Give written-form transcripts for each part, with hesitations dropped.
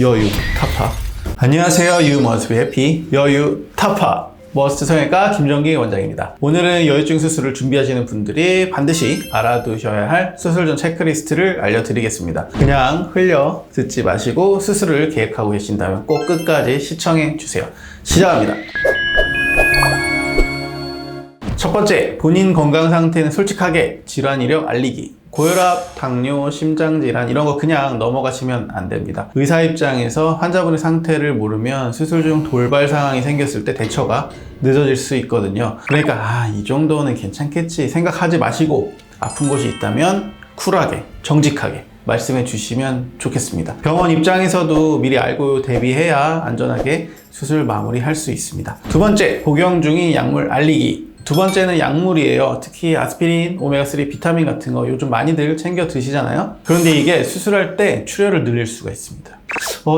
여유 타파. 안녕하세요. You must be happy. 여유 타파 머스트 성형외과 김정기 원장입니다. 오늘은 여유증 수술을 준비하시는 분들이 반드시 알아두셔야 할 수술 전 체크리스트를 알려드리겠습니다. 그냥 흘려 듣지 마시고 수술을 계획하고 계신다면 꼭 끝까지 시청해 주세요. 시작합니다. 첫 번째, 본인 건강 상태는 솔직하게 질환 이력 알리기. 고혈압, 당뇨, 심장질환 이런 거 그냥 넘어가시면 안 됩니다. 의사 입장에서 환자분의 상태를 모르면 수술 중 돌발 상황이 생겼을 때 대처가 늦어질 수 있거든요. 그러니까 이 정도는 괜찮겠지 생각하지 마시고 아픈 곳이 있다면 쿨하게, 정직하게 말씀해 주시면 좋겠습니다. 병원 입장에서도 미리 알고 대비해야 안전하게 수술 마무리할 수 있습니다. 두 번째, 복용 중인 약물 알리기. 두 번째는 약물이에요. 특히 아스피린, 오메가3 비타민 같은 거 요즘 많이들 챙겨 드시잖아요. 그런데 이게 수술할 때 출혈을 늘릴 수가 있습니다.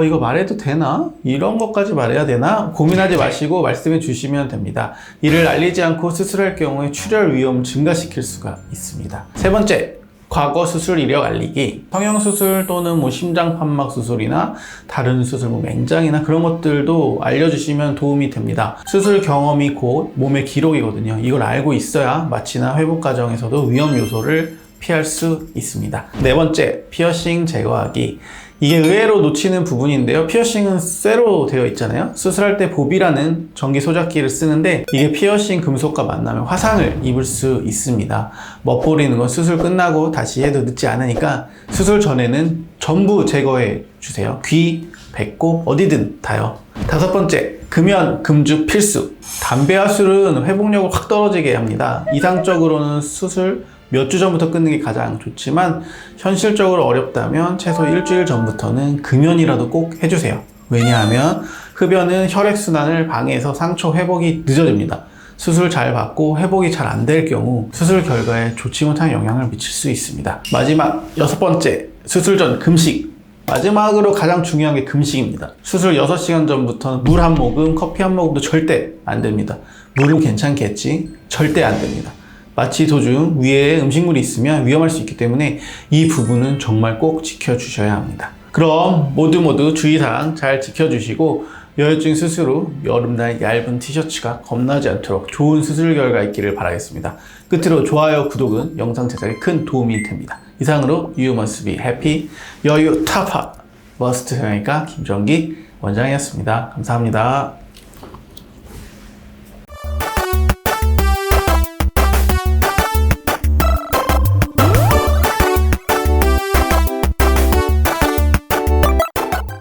이거 말해도 되나? 이런 것까지 말해야 되나? 고민하지 마시고 말씀해 주시면 됩니다. 이를 알리지 않고 수술할 경우에 출혈 위험 증가시킬 수가 있습니다. 세 번째, 과거 수술 이력 알리기. 성형수술 또는 심장판막 수술이나 다른 수술, 맹장이나 그런 것들도 알려주시면 도움이 됩니다. 수술 경험이 곧 몸의 기록이거든요. 이걸 알고 있어야 마취나 회복 과정에서도 위험 요소를 피할 수 있습니다. 네 번째, 피어싱 제거하기. 이게 의외로 놓치는 부분인데요. 피어싱은 쇠로 되어 있잖아요. 수술할 때 보비라는 전기 소작기를 쓰는데 이게 피어싱 금속과 만나면 화상을 입을 수 있습니다. 멋부리는 건 수술 끝나고 다시 해도 늦지 않으니까 수술 전에는 전부 제거해 주세요. 귀, 배꼽, 어디든 다요. 다섯 번째, 금연, 금주 필수. 담배와 술은 회복력을 확 떨어지게 합니다. 이상적으로는 수술 몇 주 전부터 끊는 게 가장 좋지만 현실적으로 어렵다면 최소 일주일 전부터는 금연이라도 꼭 해주세요. 왜냐하면 흡연은 혈액순환을 방해해서 상처 회복이 늦어집니다. 수술 잘 받고 회복이 잘 안 될 경우 수술 결과에 좋지 못한 영향을 미칠 수 있습니다. 마지막 여섯 번째, 수술 전 금식. 마지막으로 가장 중요한 게 금식입니다. 수술 6시간 전부터는 물 한 모금, 커피 한 모금도 절대 안 됩니다. 물은 괜찮겠지? 절대 안 됩니다. 마취 도중 위에 음식물이 있으면 위험할 수 있기 때문에 이 부분은 정말 꼭 지켜주셔야 합니다. 그럼 모두 주의사항 잘 지켜주시고 여유증 수술 후 여름날 얇은 티셔츠가 겁나지 않도록 좋은 수술 결과 있기를 바라겠습니다. 끝으로 좋아요, 구독은 영상 제작에 큰 도움이 됩니다. 이상으로 You must be happy, 여유 타파 머스트 성형외과 김정기 원장이었습니다. 감사합니다.